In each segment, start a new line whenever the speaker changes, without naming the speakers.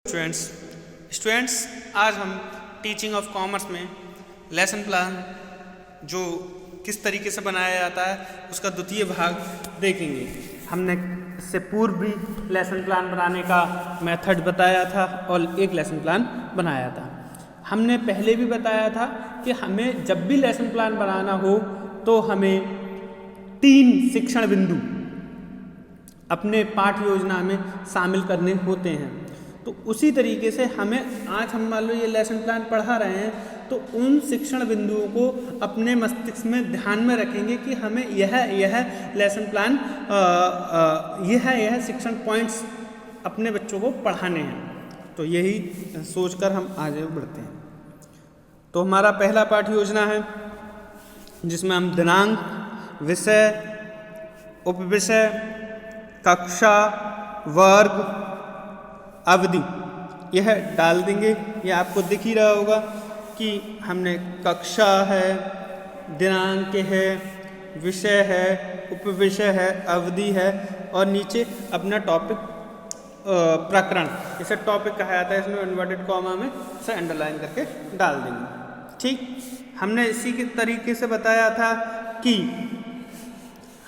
Students आज हम teaching of commerce में लेसन प्लान जो किस तरीके से बनाया जाता है उसका द्वितीय भाग देखेंगे। हमने इससे पूर्व भी लेसन प्लान बनाने का मेथड बताया था और एक लेसन प्लान बनाया था। हमने पहले भी बताया था कि हमें जब भी लेसन प्लान बनाना हो तो हमें 3 शिक्षण बिंदु अपने पाठ योजना में शामिल करने होते हैं। तो उसी तरीके से हमें आज हम मान लो ये लेसन प्लान पढ़ा रहे हैं तो उन शिक्षण बिंदुओं को अपने मस्तिष्क में ध्यान में रखेंगे कि हमें यह लेसन प्लान यह शिक्षण पॉइंट्स अपने बच्चों को पढ़ाने हैं। तो यही सोचकर हम आगे बढ़ते हैं। तो हमारा पहला पाठ योजना है जिसमें हम दिनांक, विषय, उपविषय, कक्षा, वर्ग, अवधि यह डाल देंगे। यह आपको दिख ही रहा होगा कि हमने कक्षा है, दिनांक है, विषय है, उपविषय है, अवधि है और नीचे अपना टॉपिक प्रकरण, इसे टॉपिक कहा जाता है। इसमें इन्वर्टेड कॉमा में इसे अंडरलाइन करके डाल देंगे। ठीक, हमने इसी के तरीके से बताया था कि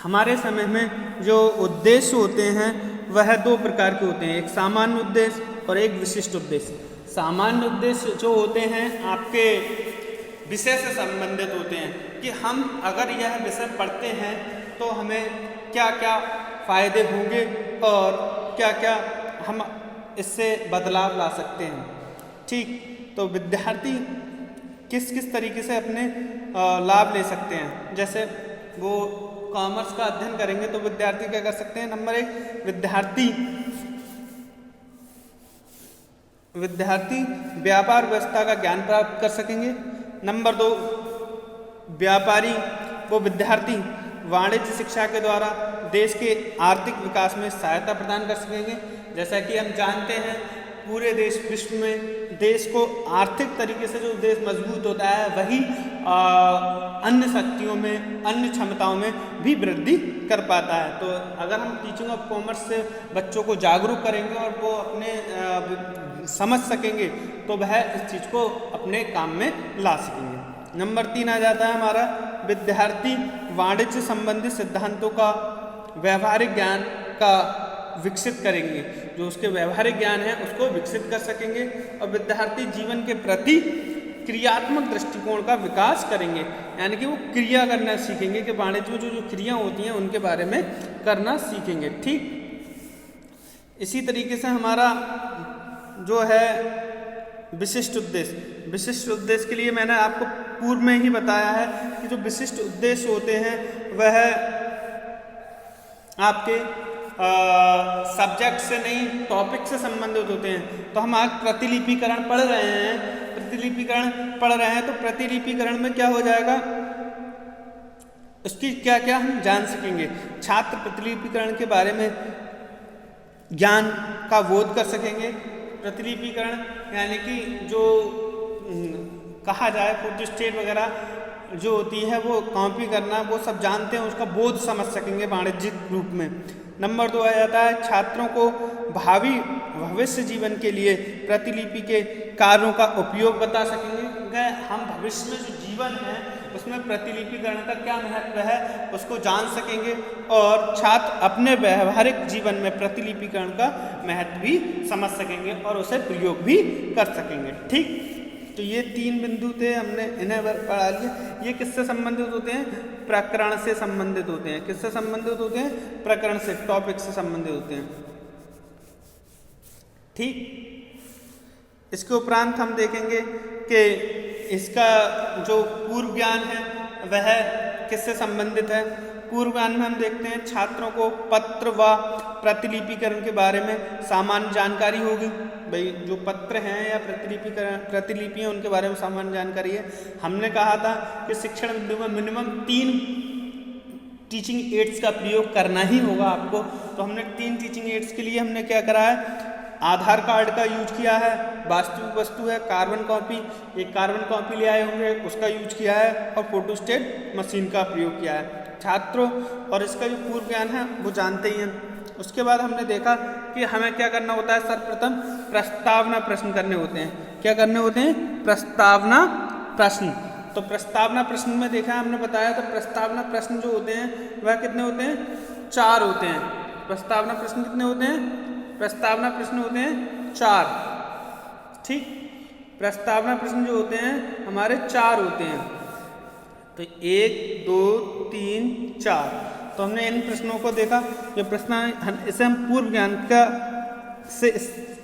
हमारे समय में जो उद्देश्य होते हैं वह 2 प्रकार के होते हैं, एक सामान्य उद्देश्य और एक विशिष्ट उद्देश्य। सामान्य उद्देश्य जो होते हैं आपके विषय से संबंधित होते हैं कि हम अगर यह विषय पढ़ते हैं तो हमें क्या क्या फायदे होंगे और क्या क्या हम इससे बदलाव ला सकते हैं। ठीक, तो विद्यार्थी किस किस तरीके से अपने लाभ ले सकते हैं। जैसे वो कॉमर्स का अध्ययन करेंगे तो विद्यार्थी क्या कर सकते हैं। नंबर 1, विद्यार्थी व्यापार व्यवस्था का ज्ञान प्राप्त कर सकेंगे। नंबर 2, वो विद्यार्थी वाणिज्य शिक्षा के द्वारा देश के आर्थिक विकास में सहायता प्रदान कर सकेंगे। जैसा कि हम जानते हैं पूरे विश्व में देश को आर्थिक तरीके से जो देश मजबूत होता है वही अन्य शक्तियों में, अन्य क्षमताओं में भी वृद्धि कर पाता है। तो अगर हम टीचिंग ऑफ कॉमर्स से बच्चों को जागरूक करेंगे और वो अपने समझ सकेंगे तो वह इस चीज़ को अपने काम में ला सकेंगे। नंबर 3 आ जाता है हमारा विद्यार्थी वाणिज्य संबंधित सिद्धांतों का व्यवहारिक ज्ञान का विकसित करेंगे। जो उसके व्यवहारिक ज्ञान है उसको विकसित कर सकेंगे और विद्यार्थी जीवन के प्रति क्रियात्मक दृष्टिकोण का विकास करेंगे, यानी कि वो क्रिया करना सीखेंगे कि वाणिज्य में जो क्रिया होती हैं उनके बारे में करना सीखेंगे। ठीक, इसी तरीके से हमारा जो है विशिष्ट उद्देश्य के लिए मैंने आपको पूर्व में ही बताया है कि जो विशिष्ट उद्देश्य होते हैं वह आपके सब्जेक्ट से नहीं टॉपिक से संबंधित होते हैं। तो हम आज प्रतिलिपिकरण पढ़ रहे हैं तो प्रतिलिपिकरण में क्या हो जाएगा, उसकी क्या क्या हम जान सकेंगे। छात्र प्रतिलिपिकरण के बारे में ज्ञान का बोध कर सकेंगे। प्रतिलिपिकरण यानी कि जो कहा जाए फोटोस्टेट वगैरह जो होती है वो कॉपी करना, वो सब जानते हैं, उसका बोध समझ सकेंगे वाणिज्यिक रूप में। नंबर 2 आ जाता है छात्रों को भविष्य जीवन के लिए प्रतिलिपि के कार्यों का उपयोग बता सकेंगे। हम भविष्य में जो जीवन है उसमें प्रतिलिपिकरण का क्या महत्व है उसको जान सकेंगे और छात्र अपने व्यवहारिक जीवन में प्रतिलिपिकरण का महत्व भी समझ सकेंगे और उसे प्रयोग भी कर सकेंगे। ठीक, तो ये 3 बिंदु थे, हमने इन्हें पढ़ा लिया। ये किससे संबंधित होते हैं, प्रकरण से संबंधित होते हैं। किससे संबंधित होते हैं, प्रकरण से, टॉपिक से संबंधित होते हैं। ठीक, इसके उपरांत हम देखेंगे कि इसका जो पूर्व ज्ञान है वह किससे संबंधित है। पूर्व ज्ञान में हम देखते हैं छात्रों को पत्र व प्रतिलिपिकरण के बारे में सामान्य जानकारी होगी। भाई जो पत्र हैं या प्रतिलिपियाँ उनके बारे में सामान्य जानकारी है। हमने कहा था कि शिक्षण बिंदु में मिनिमम 3 टीचिंग एड्स का प्रयोग करना ही होगा आपको। तो हमने 3 टीचिंग एड्स के लिए हमने क्या करा है, आधार कार्ड का यूज किया है, वास्तविक वस्तु है कार्बन कॉपी, एक कार्बन कॉपी ले आए होंगे उसका यूज किया है और फोटोस्टेट मशीन का प्रयोग किया है छात्रों। और इसका जो पूर्व ज्ञान है वो जानते ही हैं। उसके बाद हमने देखा कि हमें क्या करना होता है, सर्वप्रथम प्रस्तावना प्रश्न करने होते हैं। क्या करने होते हैं? प्रस्तावना प्रश्न। तो प्रस्तावना प्रश्न में देखा हमने बताया था, प्रस्तावना प्रश्न जो होते हैं वह कितने होते हैं? 4 होते हैं। प्रस्तावना प्रश्न कितने होते हैं? प्रस्तावना प्रश्न होते हैं 4। ठीक, प्रस्तावना प्रश्न जो होते हैं हमारे 4 होते हैं। तो 1 2 3 4। तो हमने इन प्रश्नों को देखा। ये प्रश्न इसे हम पूर्व ज्ञान का से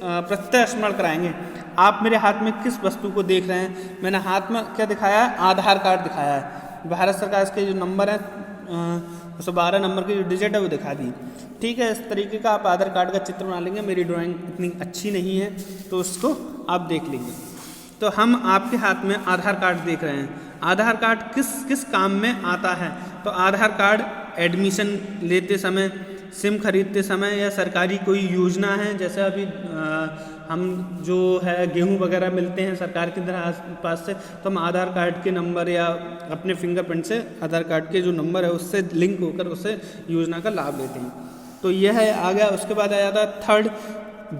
प्रत्यय स्मरण कराएंगे। आप मेरे हाथ में किस वस्तु को देख रहे हैं? मैंने हाथ में क्या दिखाया है? आधार कार्ड दिखाया है। भारत सरकार के जो नंबर है 112 नंबर की जो डिजिट है वो दिखा दी। ठीक है, इस तरीके का आप आधार कार्ड का चित्र बना लेंगे। मेरी ड्राइंग इतनी अच्छी नहीं है तो उसको आप देख लेंगे। तो हम आपके हाथ में आधार कार्ड देख रहे हैं। आधार कार्ड किस किस काम में आता है? तो आधार कार्ड एडमिशन लेते समय, सिम खरीदते समय, या सरकारी कोई योजना है, जैसे अभी हम जो है गेहूं वगैरह मिलते हैं सरकार के पास से, तो हम आधार कार्ड के नंबर या अपने फिंगरप्रिंट से आधार कार्ड के जो नंबर है उससे लिंक होकर उससे योजना का लाभ लेते हैं। तो यह है आ गया। उसके बाद आ जाता है थर्ड,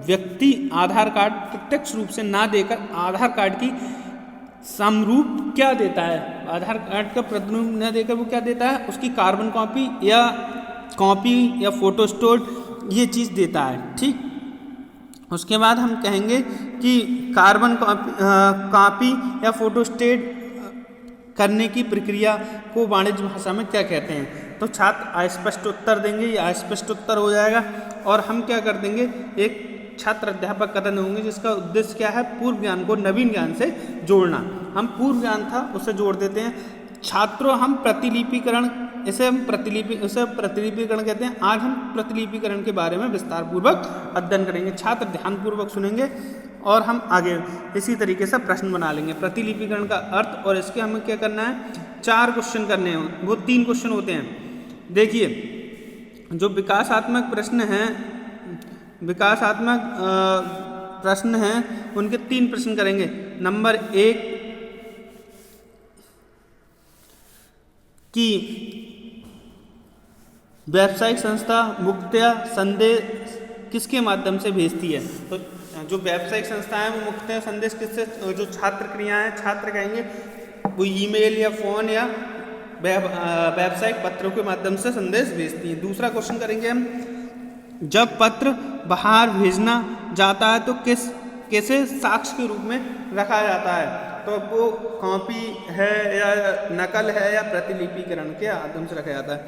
व्यक्ति आधार कार्ड प्रत्यक्ष रूप से ना देकर आधार कार्ड की समरूप क्या देता है? आधार कार्ड का प्रतिरूप न देकर वो क्या देता है? उसकी कार्बन कॉपी या फोटो स्टोर ये चीज़ देता है। ठीक, उसके बाद हम कहेंगे कि कार्बन कॉपी या फोटो स्टेट करने की प्रक्रिया को वाणिज्य भाषा में क्या कहते हैं? तो छात्र अस्पष्ट उत्तर देंगे, ये अस्पष्ट उत्तर हो जाएगा। और हम क्या कर देंगे? एक छात्र अध्यापक कथन होंगे जिसका उद्देश्य क्या है? पूर्व ज्ञान को नवीन ज्ञान से जोड़ना। हम पूर्व ज्ञान था उसे जोड़ देते हैं। छात्रों, हम प्रतिलिपिकरण, इसे प्रतिलिपिकरण कहते हैं। आज हम प्रतिलिपिकरण के बारे में विस्तार पूर्वक अध्ययन करेंगे। छात्र ध्यानपूर्वक सुनेंगे और हम आगे इसी तरीके से प्रश्न बना लेंगे। प्रतिलिपिकरण का अर्थ और इसके हमें क्या करना है? 4 क्वेश्चन करने हैं। वो 3 क्वेश्चन होते हैं। देखिए, जो विकासात्मक प्रश्न हैं उनके 3 प्रश्न करेंगे। नंबर 1 कि व्यावसायिक संस्था मुख्यतया संदेश किसके माध्यम से भेजती है? तो जो व्यावसायिक संस्था है वो मुख्यतः संदेश किससे, जो छात्र क्रियाएं हैं, छात्र कहेंगे वो ईमेल या फ़ोन या व्यावसायिक पत्रों के माध्यम से संदेश भेजती हैं। दूसरा क्वेश्चन करेंगे हम, जब पत्र बाहर भेजना जाता है तो कैसे साक्ष्य के रूप में रखा जाता है? तो वो कॉपी है या नकल है या प्रतिलिपिकरण के माध्यम से रखा जाता है?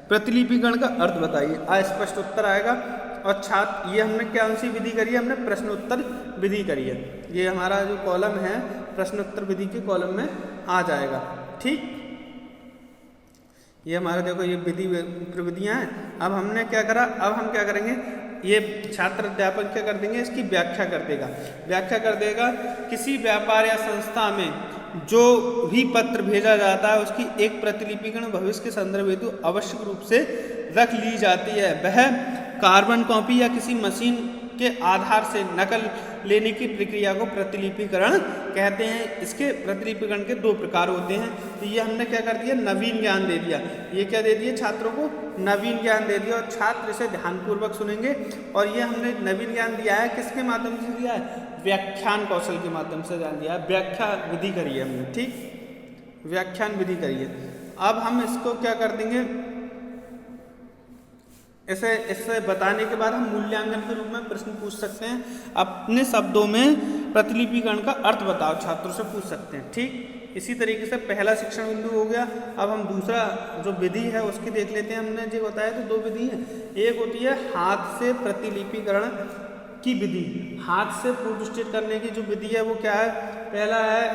प्रतिलिपिकरण का अर्थ बताइए। अस्पष्ट उत्तर आएगा। और छात्र, ये हमने कौन सी विधि करी है? हमने प्रश्नोत्तर विधि करी है। ये हमारा जो कॉलम है प्रश्नोत्तर विधि के कॉलम में आ जाएगा। ठीक, ये हमारा देखो ये विधि प्रविधियाँ हैं। अब हमने क्या करा? अब हम क्या करेंगे? ये छात्र अध्यापक क्या कर देंगे? इसकी व्याख्या कर देगा। किसी व्यापार या संस्था में जो भी पत्र भेजा जाता है उसकी एक प्रतिलिपिकरण भविष्य के संदर्भ हेतु आवश्यक रूप से रख ली जाती है। वह कार्बन कॉपी या किसी मशीन के आधार से नकल लेने की प्रक्रिया को प्रतिलिपिकरण कहते हैं। इसके प्रतिलिपिकरण के 2 प्रकार होते हैं। तो ये हमने क्या कर दिया? नवीन ज्ञान दे दिया। ये क्या दे दिया? छात्रों को नवीन ज्ञान दे दिया। और छात्र इसे ध्यानपूर्वक सुनेंगे। और ये हमने नवीन ज्ञान दिया है किसके माध्यम से दिया है? व्याख्यान कौशल के माध्यम से ज्ञान दिया है। व्याख्या विधि करी है हमने। ठीक, व्याख्यान विधि करी है। अब हम इसको क्या कर देंगे? इससे बताने के बाद हम मूल्यांकन के रूप में प्रश्न पूछ सकते हैं। अपने शब्दों में प्रतिलिपिकरण का अर्थ बताओ, छात्रों से पूछ सकते हैं। ठीक, इसी तरीके से पहला शिक्षण बिंदु हो गया। अब हम दूसरा जो विधि है उसकी देख लेते हैं। हमने जो बताया तो 2 विधि हैं। एक होती है हाथ से प्रतिलिपिकरण की विधि। हाथ से फोटो स्टेट करने की जो विधि है वो क्या है? पहला है,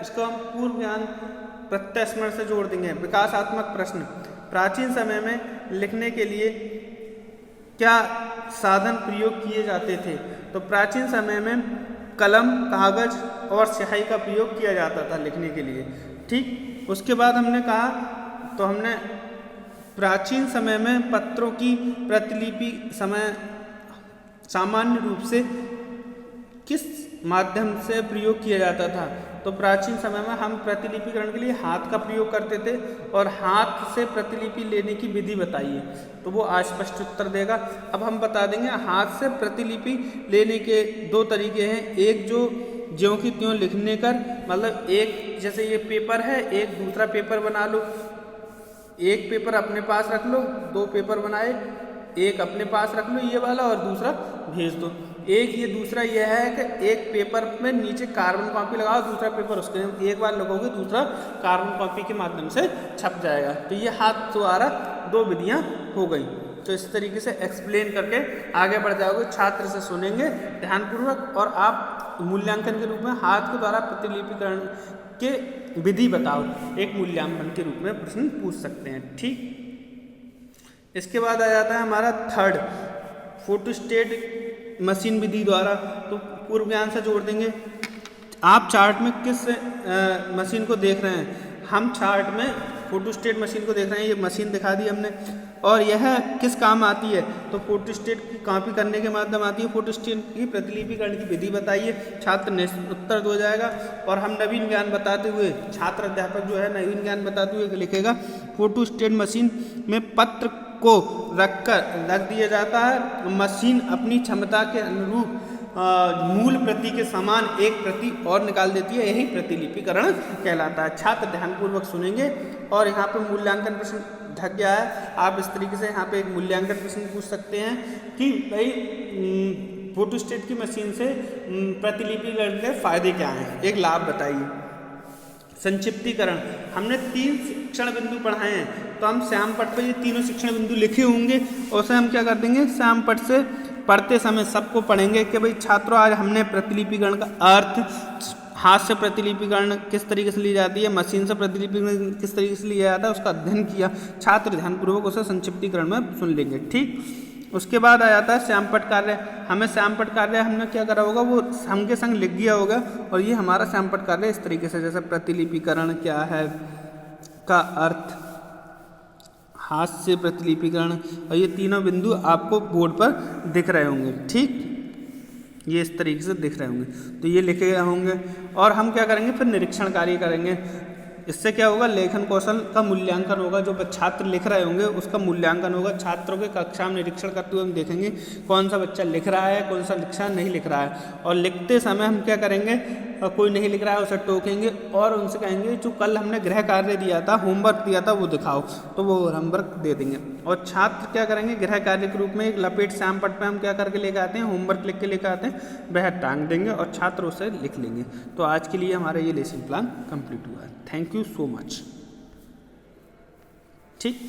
इसको हम पूर्व ज्ञान प्रत्यय स्मरण से जोड़ देंगे। विकासात्मक प्रश्न, प्राचीन समय में लिखने के लिए क्या साधन प्रयोग किए जाते थे? तो प्राचीन समय में कलम, कागज और स्याही का प्रयोग किया जाता था लिखने के लिए। ठीक, उसके बाद हमने कहा, तो हमने प्राचीन समय में पत्रों की प्रतिलिपि सामान्य रूप से किस माध्यम से प्रयोग किया जाता था? तो प्राचीन समय में हम प्रतिलिपिकरण के लिए हाथ का प्रयोग करते थे और हाथ से प्रतिलिपि लेने की विधि बताइए, तो वो अस्पष्ट उत्तर देगा। अब हम बता देंगे हाथ से प्रतिलिपि लेने के दो तरीके हैं। एक जो ज्यों की त्यों लिखने कर, मतलब एक जैसे ये पेपर है, एक दूसरा पेपर बना लो, एक पेपर अपने पास रख लो, दो पेपर बनाए, एक अपने पास रख लो ये वाला और दूसरा भेज दो। एक ये दूसरा यह है कि एक पेपर में नीचे कार्बन कॉपी लगाओ, दूसरा पेपर उसके एक बार लगोगे, दूसरा कार्बन कॉपी के माध्यम से छप जाएगा। तो ये हाथ द्वारा दो विधियाँ हो गई। तो इस तरीके से एक्सप्लेन करके आगे बढ़ जाओगे, छात्र से सुनेंगे ध्यानपूर्वक और आप मूल्यांकन के रूप में हाथ के द्वारा प्रतिलिपिकरण के विधि बताओ, एक मूल्यांकन के रूप में प्रश्न पूछ सकते हैं। ठीक, इसके बाद आ जाता है हमारा थर्ड, फोटोस्टेट मशीन विधि द्वारा। तो पूर्व ज्ञान से जोड़ देंगे। आप चार्ट में किस मशीन को देख रहे हैं? हम चार्ट में फोटोस्टेट मशीन को देख रहे हैं। ये मशीन दिखा दी हमने, और यह किस काम आती है? तो फोटोस्टेट की कॉपी करने के माध्यम आती है। फोटोस्टेट की प्रतिलिपिकरण की विधि बताइए, छात्र ने उत्तर दो जाएगा। और हम नवीन ज्ञान बताते हुए, छात्र अध्यापक जो है नवीन ज्ञान बताते हुए लिखेगा, फोटोस्टेट मशीन में पत्र को रख दिया जाता है। मशीन अपनी क्षमता के अनुरूप मूल प्रति के समान एक प्रति और निकाल देती है, यही प्रतिलिपिकरण कहलाता है। छात्र ध्यानपूर्वक सुनेंगे। और यहाँ पे मूल्यांकन प्रश्न ढक गया है। आप इस तरीके से यहाँ पे एक मूल्यांकन प्रश्न पूछ सकते हैं कि भाई फोटोस्टेट की मशीन से प्रतिलिपिकरण के फायदे क्या हैं, एक लाभ बताइए। संक्षिप्तीकरण, हमने 3 शिक्षण बिंदु पढ़ाए हैं, तो हम श्यामपट्ट पे ये तीनों शिक्षण बिंदु लिखे होंगे, और उसे हम क्या कर देंगे, श्यामपट्ट से पढ़ते समय सबको पढ़ेंगे कि भाई छात्रों आज हमने प्रतिलिपिकरण का अर्थ, हाथ से प्रतिलिपिकरण किस तरीके से ली जाती है, मशीन से प्रतिलिपिकरण किस तरीके से लिया जाता है, उसका अध्ययन किया। छात्र ध्यानपूर्वक उसे संक्षिप्तीकरण में सुन लेंगे। ठीक, उसके बाद आ जाता है श्यामपट्ट कार्य। हमें श्यामपट्ट कार्य हमने क्या करा होगा, वो हम के संग लिख गया होगा, और ये हमारा श्यामपट्ट कार्य इस तरीके से, जैसे प्रतिलिपिकरण क्या है का अर्थ, हाथ से प्रतिलिपिकरण, और ये तीनों बिंदु आपको बोर्ड पर दिख रहे होंगे। ठीक, ये इस तरीके से दिख रहे होंगे, तो ये लिखे गए होंगे। और हम क्या करेंगे, फिर निरीक्षण कार्य करेंगे। इससे क्या होगा, लेखन कौशल का मूल्यांकन होगा। जो छात्र लिख रहे होंगे उसका मूल्यांकन होगा। छात्रों के कक्षा में निरीक्षण करते हुए हम देखेंगे कौन सा बच्चा लिख रहा है, कौन सा बच्चा नहीं लिख रहा है। और लिखते समय हम क्या करेंगे, कोई नहीं लिख रहा है उसे टोकेंगे और उनसे कहेंगे जो कल हमने गृह कार्य दिया था, होमवर्क दिया था, वो दिखाओ, तो वो होमवर्क दे देंगे। और छात्र क्या करेंगे, गृह कार्य के रूप में एक लपेट श्यामपट्ट पे हम क्या करके लेकर आते हैं, होमवर्क लिख के लेकर आते हैं, वह टांग देंगे और छात्र उसे लिख लेंगे। तो आज के लिए हमारा ये लेसन प्लान कंप्लीट हुआ है। Thank you so much. ठीक।